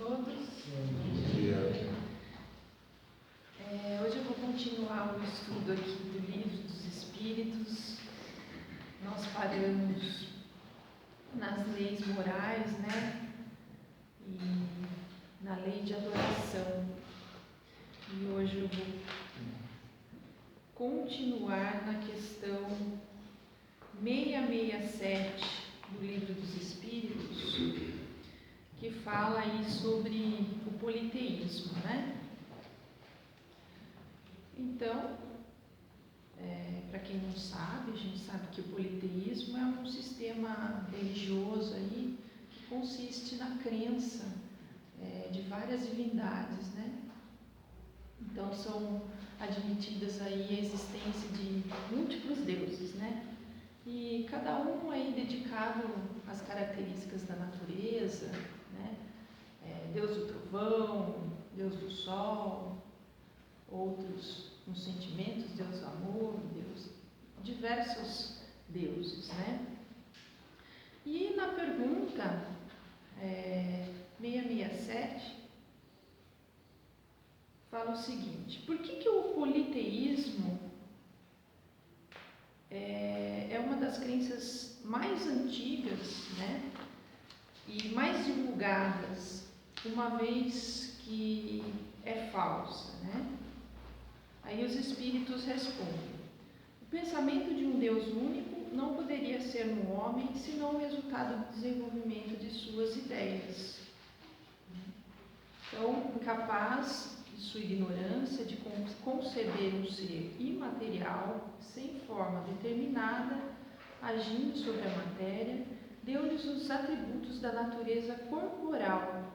todos. Bom dia. Hoje eu vou continuar o estudo aqui do Livro dos Espíritos. Nós paramos nas leis morais, né? E na lei de adoração. E hoje eu vou continuar na questão 667 do Livro dos Espíritos, que fala aí sobre o politeísmo, né? Então, para quem não sabe, a gente sabe que o politeísmo é um sistema religioso aí que consiste na crença de várias divindades, né? Então são admitidas aí a existência de múltiplos deuses, né? E cada um aí dedicado às características da natureza, né? Deus do trovão, Deus do sol, outros nos sentimentos, Deus do amor, Deus, diversos deuses, né? E na pergunta 667 fala o seguinte: por que o politeísmo é uma das crenças mais antigas, né, e mais divulgadas, uma vez que é falsa, né? Aí os espíritos respondem: o pensamento de um Deus único não poderia ser no homem senão o resultado do desenvolvimento de suas ideias. Então, incapaz de sua ignorância de conceber um ser imaterial, sem forma determinada, agindo sobre a matéria, deu-lhes os atributos da natureza corporal,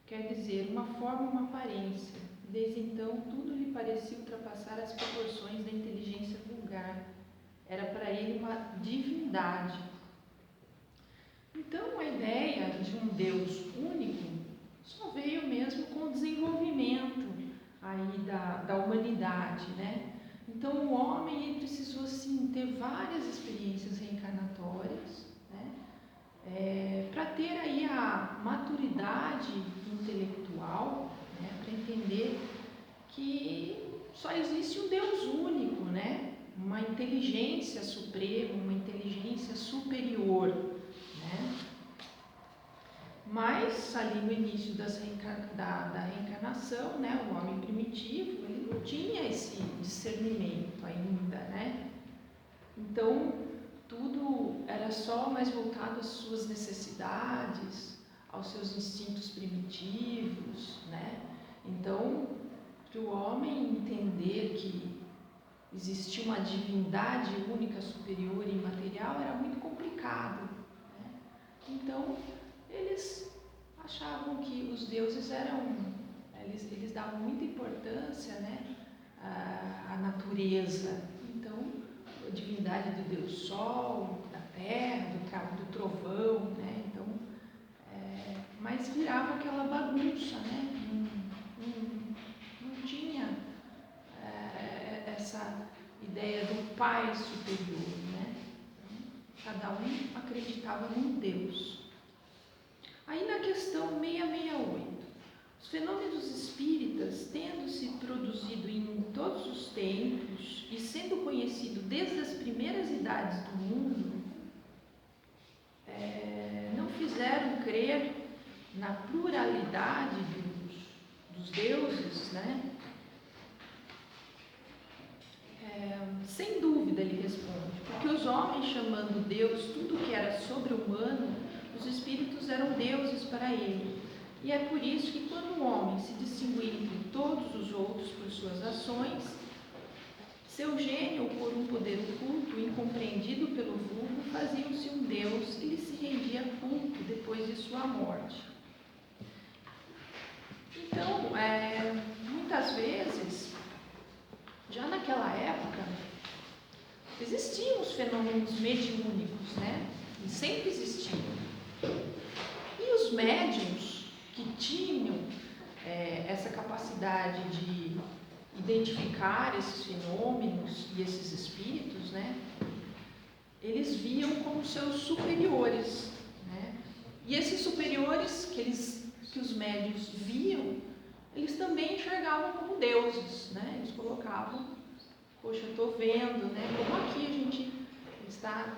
quer dizer, uma forma, uma aparência. Desde então, tudo lhe parecia ultrapassar as proporções da inteligência vulgar. Era para ele uma divindade. Então, a ideia de um Deus único só veio mesmo com o desenvolvimento aí da humanidade, né? Então, o homem precisou, assim, ter várias experiências reencarnatórias, né? Para ter aí a maturidade intelectual, né? Para entender que só existe um Deus único, né? Uma inteligência suprema, uma inteligência superior, né? Mas ali no início da reencarnação, né, o homem primitivo, ele não tinha esse discernimento ainda, né? Então tudo era só mais voltado às suas necessidades, aos seus instintos primitivos, né? Então, para o homem entender que existia uma divindade única, superior e imaterial era muito complicado, né? Então eles achavam que os deuses eles davam muita importância, né, à natureza. Então, a divindade do Deus Sol, da Terra, do trovão, né? Então, mas virava aquela bagunça, né? Não tinha essa ideia do Pai superior, né? Então, cada um acreditava num Deus. Aí na questão 668, os fenômenos espíritas, tendo se produzido em todos os tempos e sendo conhecido desde as primeiras idades do mundo, não fizeram crer na pluralidade dos deuses, né? Sem dúvida, ele responde, porque os homens, chamando Deus tudo que era sobre-humano, os espíritos eram deuses para ele. E é por isso que quando o homem se distinguia entre todos os outros por suas ações, seu gênio, por um poder oculto, incompreendido pelo vulgo, fazia-se um Deus e lhe se rendia culto depois de sua morte. Então, muitas vezes, já naquela época, existiam os fenômenos mediúnicos, né? E sempre existiam. E os médiuns que tinham essa capacidade de identificar esses fenômenos e esses espíritos, né, eles viam como seus superiores, né? E esses superiores que eles que os médiuns viam, eles também enxergavam como deuses, né? Eles colocavam, poxa, eu estou vendo, né? Como aqui a gente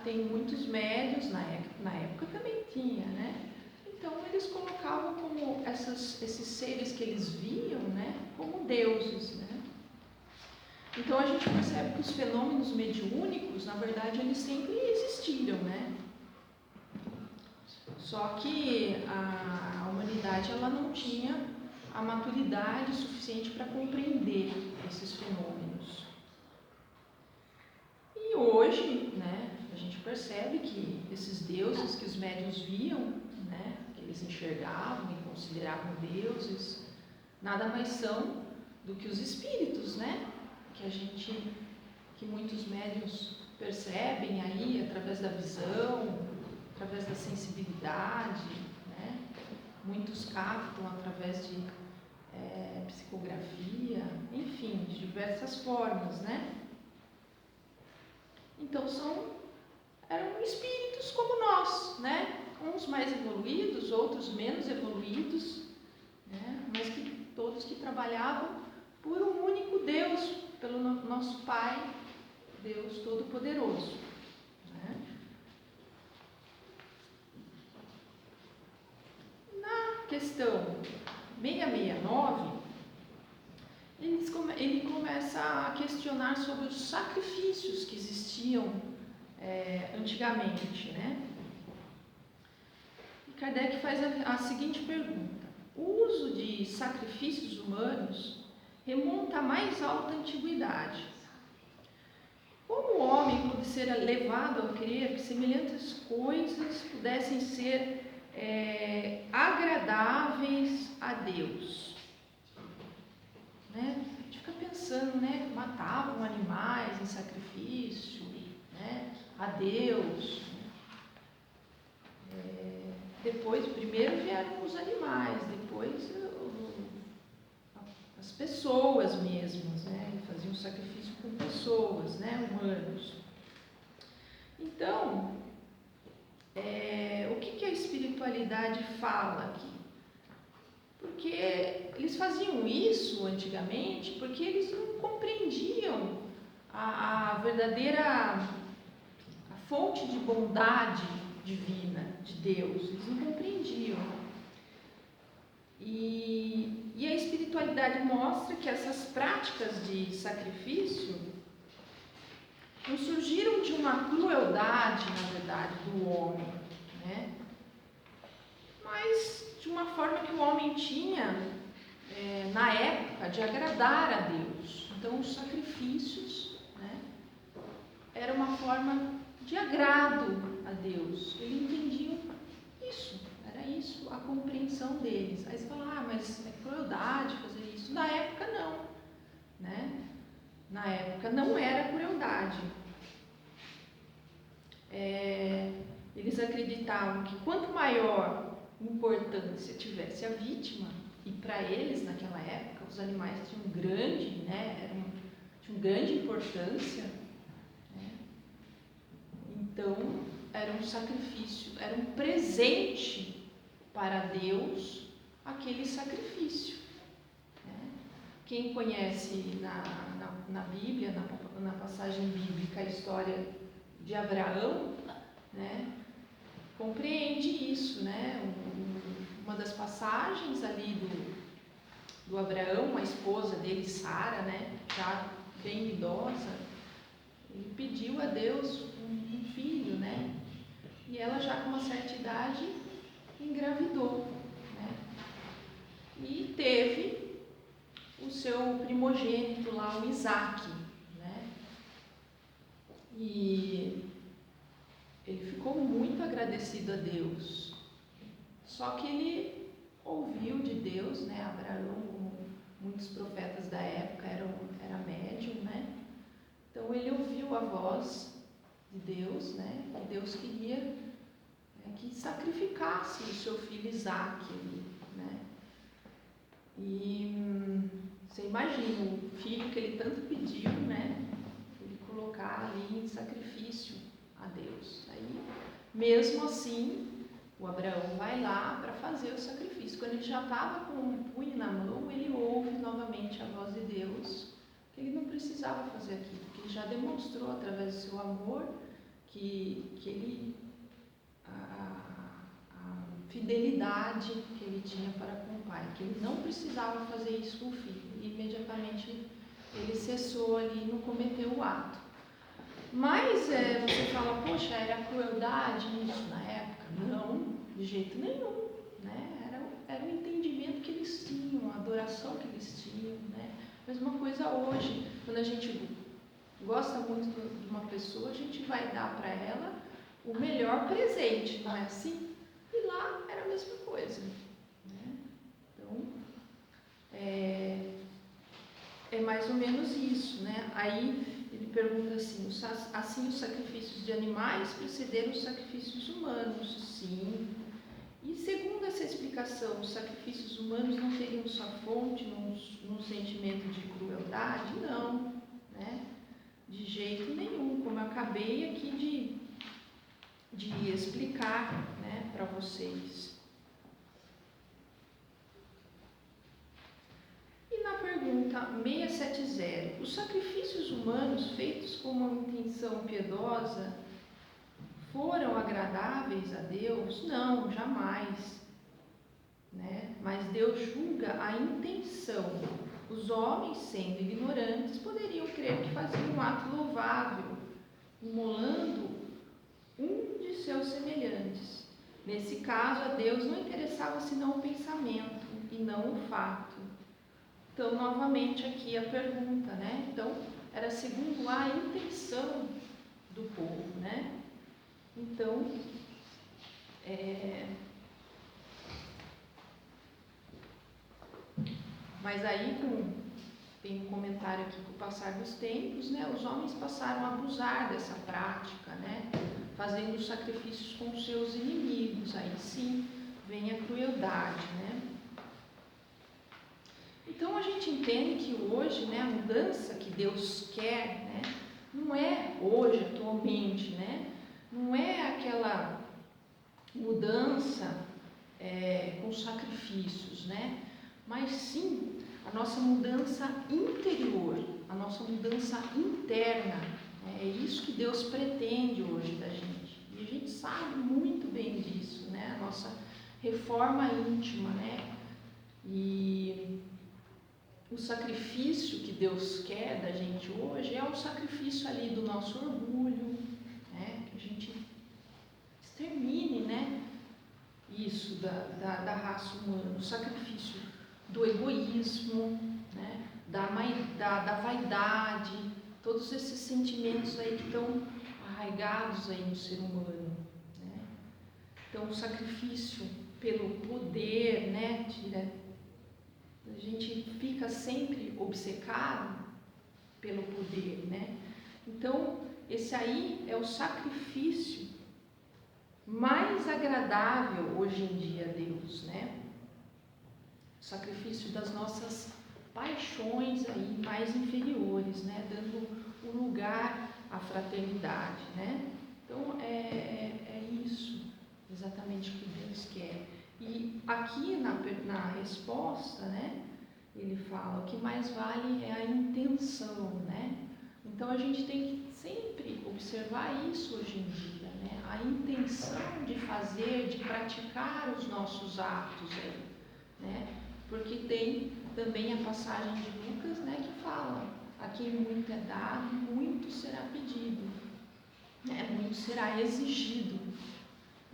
tem muitos médiuns, na época também tinha, né? Então eles colocavam como esses seres que eles viam, né? Como deuses, né? Então a gente percebe que os fenômenos mediúnicos, na verdade, eles sempre existiram, né? Só que a humanidade ela não tinha a maturidade suficiente para compreender esses fenômenos. E hoje, né, a gente percebe que esses deuses que os médiuns viam, né, que eles enxergavam e consideravam deuses, nada mais são do que os espíritos, né? Que muitos médiuns percebem aí através da visão, através da sensibilidade, né? Muitos captam através de psicografia, enfim, de diversas formas, né? Então eram espíritos como nós, né? Uns mais evoluídos, outros menos evoluídos, né? Mas todos que trabalhavam por um único Deus, pelo nosso Pai, Deus Todo-Poderoso, né? Na questão 669, ele começa a questionar sobre os sacrifícios que existiam antigamente, né? E Kardec faz a seguinte pergunta: o uso de sacrifícios humanos remonta à mais alta antiguidade. Como o homem pode ser levado a crer que semelhantes coisas pudessem ser agradáveis a Deus? Né? A gente fica pensando, né? Matavam animais em sacrifício, né? A Deus. Depois, primeiro vieram os animais, depois as pessoas mesmas, né? Faziam sacrifício com pessoas, né? Humanos. Então, o que a espiritualidade fala aqui? Porque eles faziam isso antigamente porque eles não compreendiam a verdadeira fonte de bondade divina de Deus. Eles não compreendiam. E a espiritualidade mostra que essas práticas de sacrifício não surgiram de uma crueldade, na verdade, do homem, né? Mas de uma forma que o homem tinha, na época, de agradar a Deus. Então, os sacrifícios, né, era uma forma de agrado a Deus. Eles entendiam isso, era isso a compreensão deles. Aí você fala, mas é crueldade fazer isso. Na época, não, né? Na época não era crueldade. Eles acreditavam que quanto maior importância tivesse a vítima, e para eles naquela época os animais tinham grande importância, né? Então era um sacrifício, era um presente para Deus aquele sacrifício, né? Quem conhece na Bíblia, na passagem bíblica, a história de Abraão, né, compreende isso, né? Uma das passagens ali do Abraão, a esposa dele, Sara, né, já bem idosa, ele pediu a Deus um filho, né? E ela já com uma certa idade engravidou, né? E teve o seu primogênito lá, o Isaac, né? E ele ficou muito agradecido a Deus. Só que ele ouviu de Deus, né? Abraão, como muitos profetas da época, era médium, né? Então ele ouviu a voz de Deus, né? Que Deus queria que sacrificasse o seu filho Isaac, né? E você imagina o filho que ele tanto pediu, né? Ele colocar ali em sacrifício a Deus. Aí, mesmo assim, O Abraão vai lá para fazer o sacrifício. Quando ele já estava com um punho na mão, ele ouve novamente a voz de Deus, que ele não precisava fazer aquilo, que ele já demonstrou através do seu amor que ele, a fidelidade que ele tinha para com o pai, que ele não precisava fazer isso com o filho. E imediatamente ele cessou ali e não cometeu o ato. Mas você fala, poxa, era crueldade isso na época? Não, de jeito nenhum, né? Era o entendimento que eles tinham, a adoração que eles tinham, né? Mesma coisa hoje, quando a gente gosta muito de uma pessoa, a gente vai dar para ela o melhor presente, não é assim? E lá era a mesma coisa, né? Então, é mais ou menos isso, né? Aí ele pergunta assim, assim os sacrifícios de animais precederam os sacrifícios humanos? Sim. E segundo essa explicação, os sacrifícios humanos não teriam sua fonte num sentimento de crueldade? Não, né? De jeito nenhum, como eu acabei aqui de explicar, né, para vocês. E na pergunta 670, os sacrifícios humanos feitos com uma intenção piedosa foram agradáveis a Deus? Não, jamais, né? Mas Deus julga a intenção. Os homens, sendo ignorantes, poderiam crer que faziam um ato louvável, imolando um de seus semelhantes. Nesse caso, a Deus não interessava senão o pensamento e não o fato. Então, novamente aqui a pergunta, né? Então, era segundo a intenção do povo, né? Então, mas aí tem um comentário aqui, com o passar dos tempos, né? Os homens passaram a abusar dessa prática, né? Fazendo sacrifícios com seus inimigos, aí sim vem a crueldade, né? Então a gente entende que hoje, né, a mudança que Deus quer, né, não é hoje, atualmente, né, não é aquela mudança com sacrifícios, né, mas sim a nossa mudança interior, a nossa mudança interna. É isso que Deus pretende hoje da gente. E a gente sabe muito bem disso, né, a nossa reforma íntima, né, e o sacrifício que Deus quer da gente hoje é o sacrifício ali do nosso orgulho, né? Que a gente extermine, né? Isso da raça humana, o sacrifício do egoísmo, né? Da vaidade, todos esses sentimentos aí que estão arraigados aí no ser humano, né? Então, o sacrifício pelo poder, né? A gente fica sempre obcecado pelo poder, né? Então, esse aí é o sacrifício mais agradável hoje em dia a Deus, né? O sacrifício das nossas paixões aí mais inferiores, né? Dando um lugar à fraternidade, né? Então, é isso exatamente o que Deus quer. E aqui na resposta, né, ele fala, o que mais vale é a intenção, né? Então a gente tem que sempre observar isso hoje em dia, né? A intenção de fazer, de praticar os nossos atos aí, né? Porque tem também a passagem de Lucas, né, que fala, a quem muito é dado, muito será pedido, né? Muito será exigido.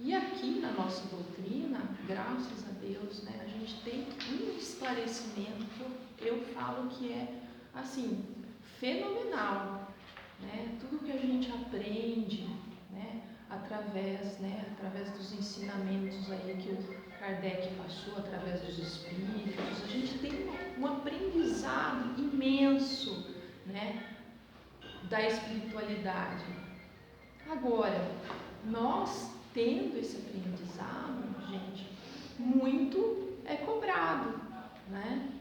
E aqui na nossa doutrina, graças a Deus, né, a gente tem um esclarecimento que eu falo que é, assim, fenomenal, né? Tudo que a gente aprende, né, através dos ensinamentos aí que o Kardec passou, através dos espíritos, a gente tem um aprendizado imenso, né, da espiritualidade. Agora, nós tendo esse aprendizado, gente, muito é cobrado, né?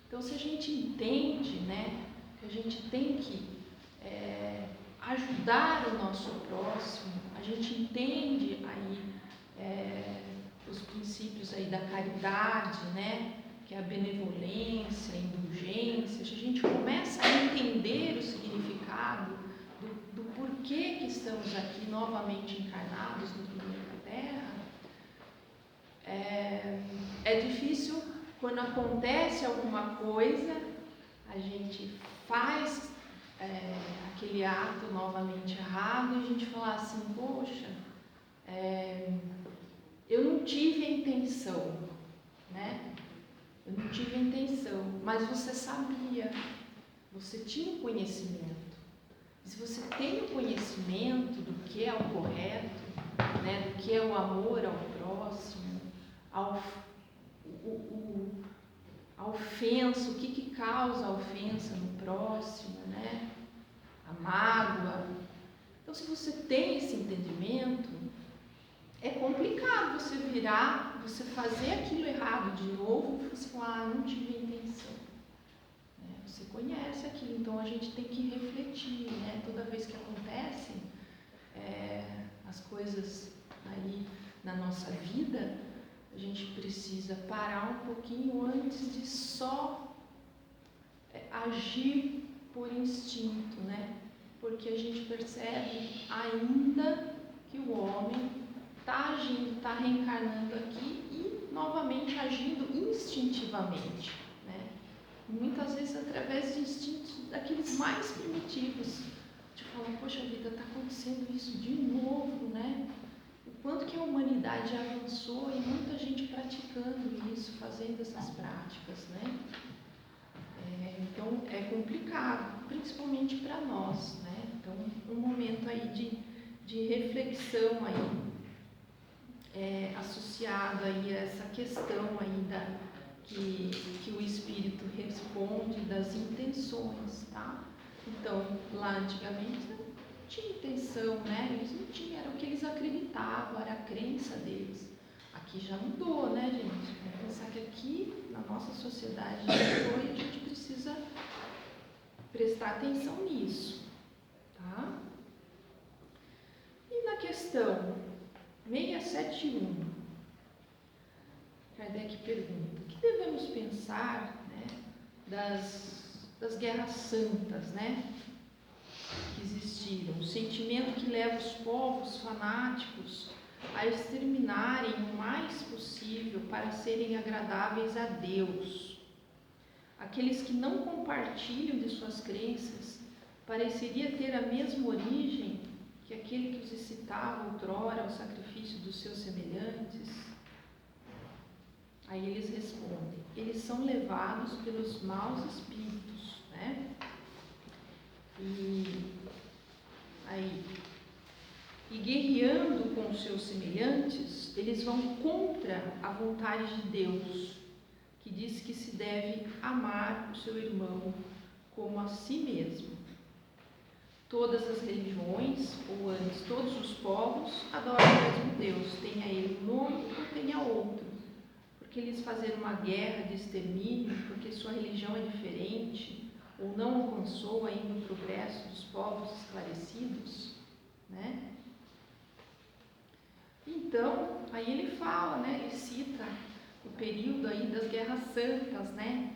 Então, se a gente entende, né, que a gente tem que ajudar o nosso próximo, a gente entende aí os princípios aí da caridade, né? Que é a benevolência, a indulgência. A gente começa a entender o significado do porquê que estamos aqui novamente encarnados no planeta Terra. É difícil quando acontece alguma coisa, a gente faz aquele ato novamente errado e a gente fala assim, poxa, eu não tive a intenção, né? Eu não tive a intenção, mas você sabia, você tinha o conhecimento. E se você tem o conhecimento do que é o correto, né, do que é o amor ao próximo, a ofensa, o que causa a ofensa no próximo, né, a mágoa. Então, se você tem esse entendimento, é complicado você virar, você fazer aquilo errado de novo e você falar, não tive a intenção. Você conhece aquilo, então a gente tem que refletir, né? Toda vez que acontecem as coisas aí na nossa vida, a gente precisa parar um pouquinho antes de só agir por instinto, né? Porque a gente percebe ainda que o homem está agindo, está reencarnando aqui e novamente agindo instintivamente, né? Muitas vezes através de instintos daqueles mais primitivos. Tipo, falam, poxa vida, está acontecendo isso de novo, né? O quanto que a humanidade já avançou e muita gente praticando isso, fazendo essas práticas, né? Então é complicado, principalmente para nós, né? Então um momento aí de reflexão aí, associado aí a essa questão aí que o Espírito responde das intenções, tá? Então, lá antigamente não tinha intenção, né? Eles não tinham, era o que eles acreditavam, era a crença deles. Aqui já mudou, né, gente? Vamos pensar que aqui, na nossa sociedade, já mudou e a gente precisa prestar atenção nisso, tá? E na questão 671, Kardec pergunta, o que devemos pensar, né, das guerras santas, né, que existiram, o sentimento que leva os povos fanáticos a exterminarem o mais possível para serem agradáveis a Deus. Aqueles que não compartilham de suas crenças pareceria ter a mesma origem que aquele que os excitava outrora ao sacrifício dos seus semelhantes. Aí eles respondem, eles são levados pelos maus espíritos, né? E guerreando com os seus semelhantes, eles vão contra a vontade de Deus, que diz que se deve amar o seu irmão como a si mesmo. Todas as religiões, ou antes, todos os povos, adoram o mesmo Deus, tenha ele um nome ou tenha outro. Porque eles fazem uma guerra de extermínio, porque sua religião é diferente, ou não alcançou ainda o progresso dos povos esclarecidos, né? Então, aí ele fala, né? Ele cita o período aí das guerras santas, né?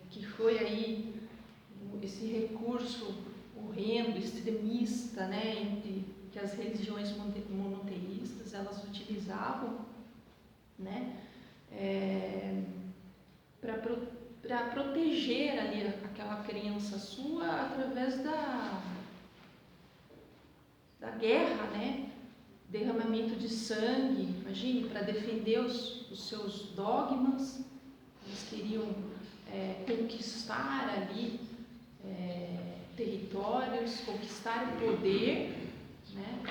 Que foi aí esse recurso horrendo, extremista, né? Que as religiões monoteístas elas utilizavam, né? Para proteger ali aquela crença sua através da guerra, né? Derramamento de sangue, imagine, para defender os seus dogmas. Eles queriam conquistar ali territórios, conquistar o poder, né?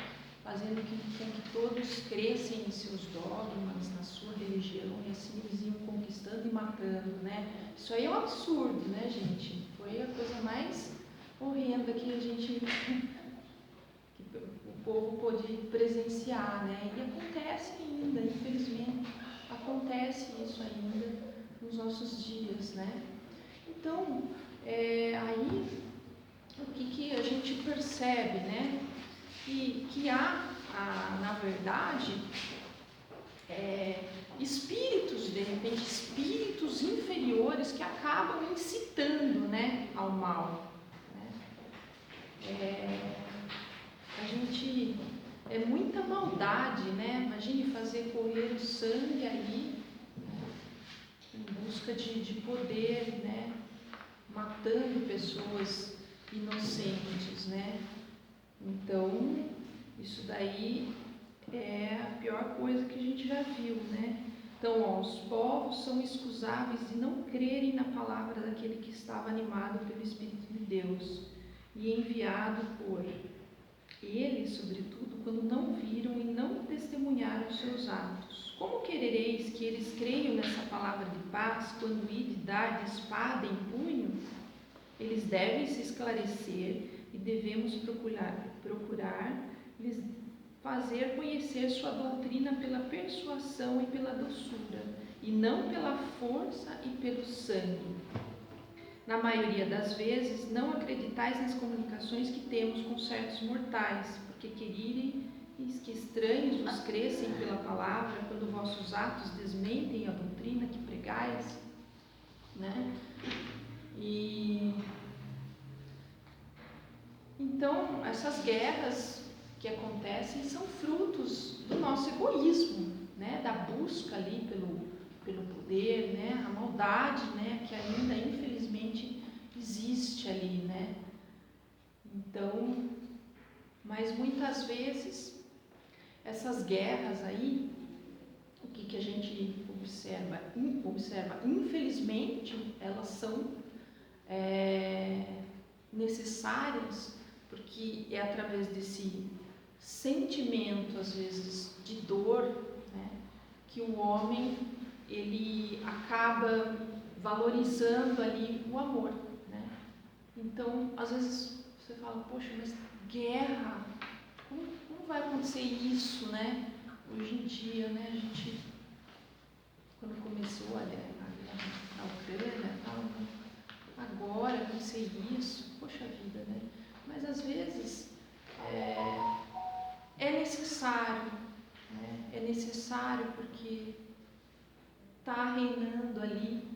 Fazendo com que todos crescem em seus dogmas, na sua religião, e assim eles iam conquistando e matando, né? Isso aí é um absurdo, né, gente? Foi a coisa mais horrenda que a gente, que o povo pôde presenciar, né? E acontece ainda, infelizmente, acontece isso ainda nos nossos dias, né? Então, aí, o que a gente percebe, né? Que há na verdade, espíritos, de repente, espíritos inferiores que acabam incitando, né, ao mal. Né? A gente... É muita maldade, né? Imagine fazer correr o sangue ali, né? Em busca de poder, né? Matando pessoas inocentes, né? Então, isso daí é a pior coisa que a gente já viu, né? Então, os povos são excusáveis de não crerem na palavra daquele que estava animado pelo Espírito de Deus e enviado por ele, sobretudo, quando não viram e não testemunharam os seus atos. Como querereis que eles creiam nessa palavra de paz, quando ide dar de espada em punho? Eles devem se esclarecer e devemos procurar lhes fazer conhecer sua doutrina pela persuasão e pela doçura, e não pela força e pelo sangue. Na maioria das vezes, não acreditais nas comunicações que temos com certos mortais, porque quereis que estranhos vos crescem pela palavra, quando vossos atos desmentem a doutrina que pregais, né? E então, essas guerras que acontecem são frutos do nosso egoísmo, né? Da busca ali pelo poder, né? A maldade, né? Que ainda infelizmente existe ali, né? Então, mas muitas vezes essas guerras aí, o que a gente observa, infelizmente elas são necessárias, porque é através desse sentimento, às vezes, de dor, né, que o homem ele acaba valorizando ali o amor, né? Então, às vezes você fala, poxa, mas guerra, como vai acontecer isso, né? Hoje em dia, né, a gente, quando começou a guerra na Ucrânia, agora acontecer isso, poxa vida, né? Mas às vezes é necessário, né? É necessário porque está reinando ali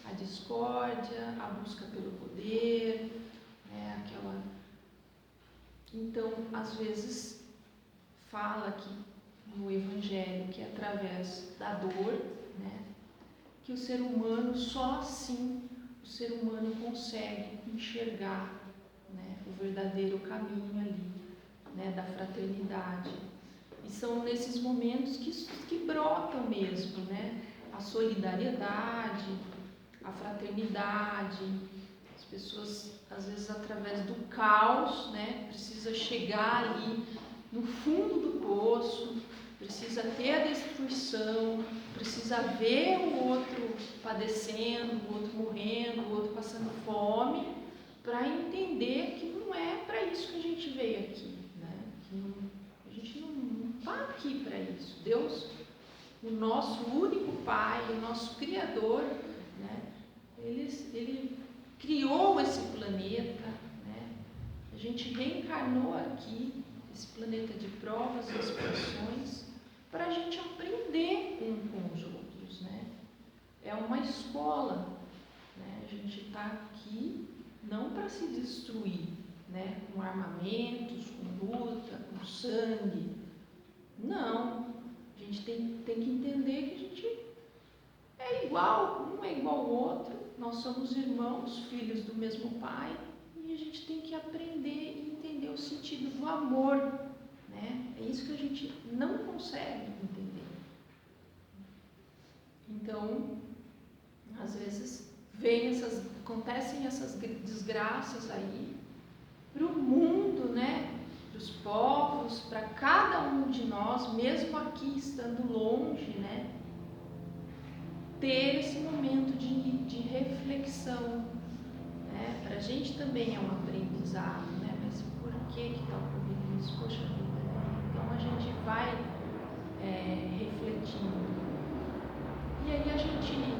a discórdia, a busca pelo poder, né? Então, às vezes, fala aqui no Evangelho que é através da dor, né, que o ser humano, só assim, o ser humano consegue enxergar, né, o verdadeiro caminho ali, né, da fraternidade. E são nesses momentos que brotam mesmo, né, a solidariedade, a fraternidade. As pessoas, às vezes, através do caos, né, precisa chegar ali no fundo do poço, precisa ter a destruição, precisa ver o outro padecendo, o outro morrendo, o outro passando fome, para entender que não é para isso que a gente veio aqui, né? A gente não está aqui para isso. Deus, o nosso único Pai, o nosso Criador, né? Ele criou esse planeta, né? A gente reencarnou aqui, esse planeta de provas e expiações, para a gente aprender um com os outros, né? É uma escola, né? A gente está aqui não para se destruir, né? Com armamentos, com luta, com sangue. Não. A gente tem que entender que a gente é igual, um é igual ao outro. Nós somos irmãos, filhos do mesmo Pai, e a gente tem que aprender e entender o sentido do amor, né? É isso que a gente não consegue entender. Então, às vezes, acontecem essas desgraças aí para o mundo, né? Para os povos, para cada um de nós, mesmo aqui estando longe, né? Ter esse momento de reflexão, né? Para a gente também é um aprendizado, né? Mas por que está ocorrendo isso? Poxa vida, né? Então a gente vai refletindo. E aí a gente...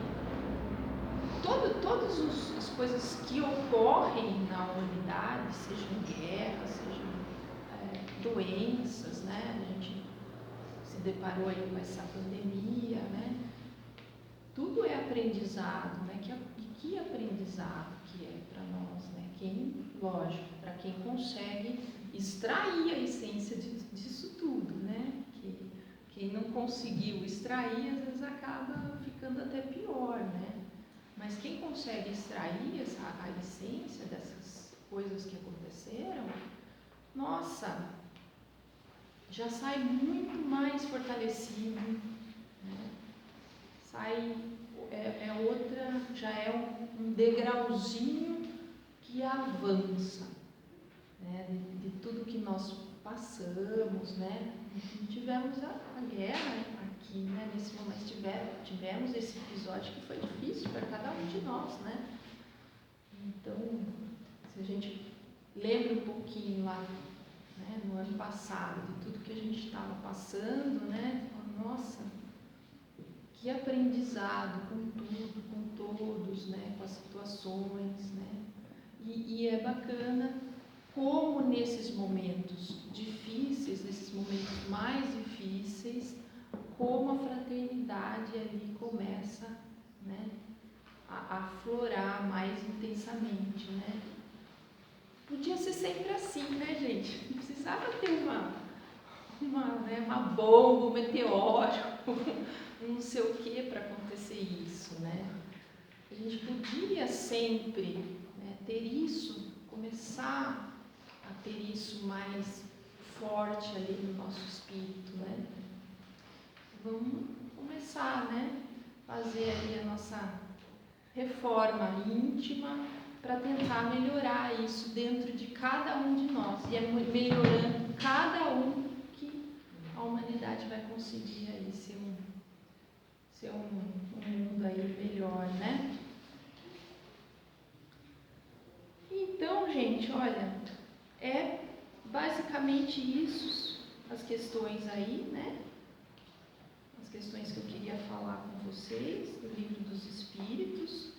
Todas as coisas que ocorrem na humanidade, sejam guerras, sejam doenças, né? A gente deparou aí com essa pandemia, né? Tudo é aprendizado, né? Que aprendizado que é para nós, né? Lógico, para quem consegue extrair a essência disso tudo, né? Quem não conseguiu extrair, às vezes acaba ficando até pior, né? Mas quem consegue extrair a essência dessas coisas que aconteceram, nossa, já sai muito mais fortalecido, né? Sai, já é um degrauzinho que avança, né? De tudo que nós passamos, né? Tivemos a guerra aqui, né? Nesse momento tivemos esse episódio que foi difícil para cada um de nós, né? Então, se a gente lembra um pouquinho lá, né, no ano passado, de tudo que a gente estava passando, né? Nossa, que aprendizado com tudo, com todos, né? Com as situações, né? E é bacana como nesses momentos difíceis, nesses momentos mais difíceis, como a fraternidade ali começa, né, a aflorar mais intensamente, né? Podia ser sempre assim, né, gente? Não precisava ter uma bomba, um meteoro, não sei o que para acontecer isso, né? A gente podia sempre, né, ter isso, começar a ter isso mais forte ali no nosso espírito, né? Vamos começar, né? Fazer ali a nossa reforma íntima para tentar melhorar isso dentro de cada um de nós. E é melhorando cada um que a humanidade vai conseguir aí ser um mundo aí melhor, né? Então, gente, olha, é basicamente isso, as questões aí, né? As questões que eu queria falar com vocês, do Livro dos Espíritos.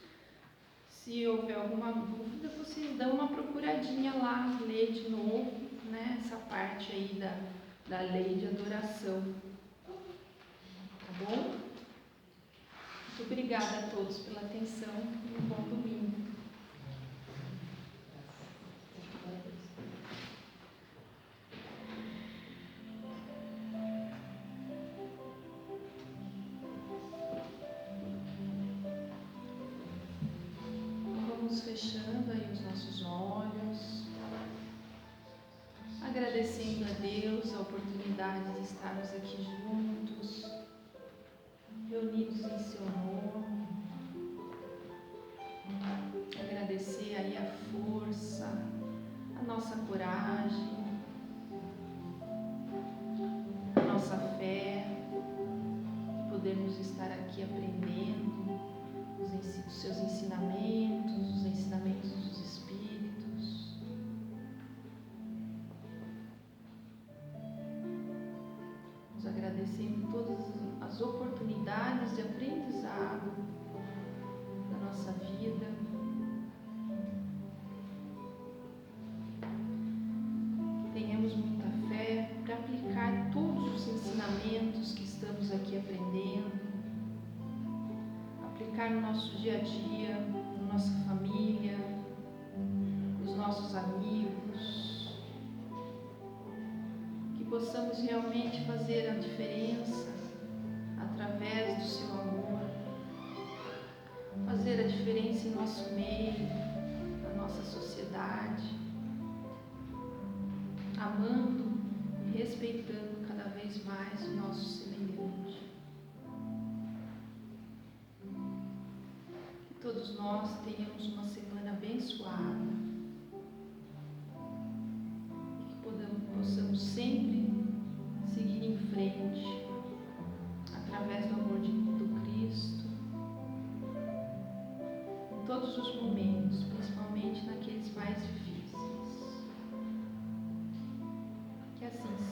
Se houver alguma dúvida, vocês dão uma procuradinha lá, lê de novo, né? Essa parte aí da lei de adoração. Tá bom? Muito obrigada a todos pela atenção e um bom domingo. Vamos fechando aí os nossos olhos, agradecendo a Deus a oportunidade de estarmos aqui juntos, reunidos em seu nome. Agradecer aí a força, a nossa coragem, a nossa fé, de podermos estar aqui aprendendo os seus ensinamentos, os ensinamentos dos Espíritos. Nos agradecendo todas as oportunidades de aprendizado da nossa vida. Tenhamos muita fé para aplicar todos os ensinamentos que estamos aqui aprendendo, aplicar no nosso dia a dia, na nossa família, nos nossos amigos, que possamos realmente fazer a diferença através do seu amor, fazer a diferença em nosso meio, na nossa sociedade, amando e respeitando cada vez mais o nosso semelhante. Que todos nós tenhamos uma semana abençoada e que possamos sempre seguir em frente através do amor do Cristo em todos os momentos, principalmente naqueles mais difíceis. Que assim seja.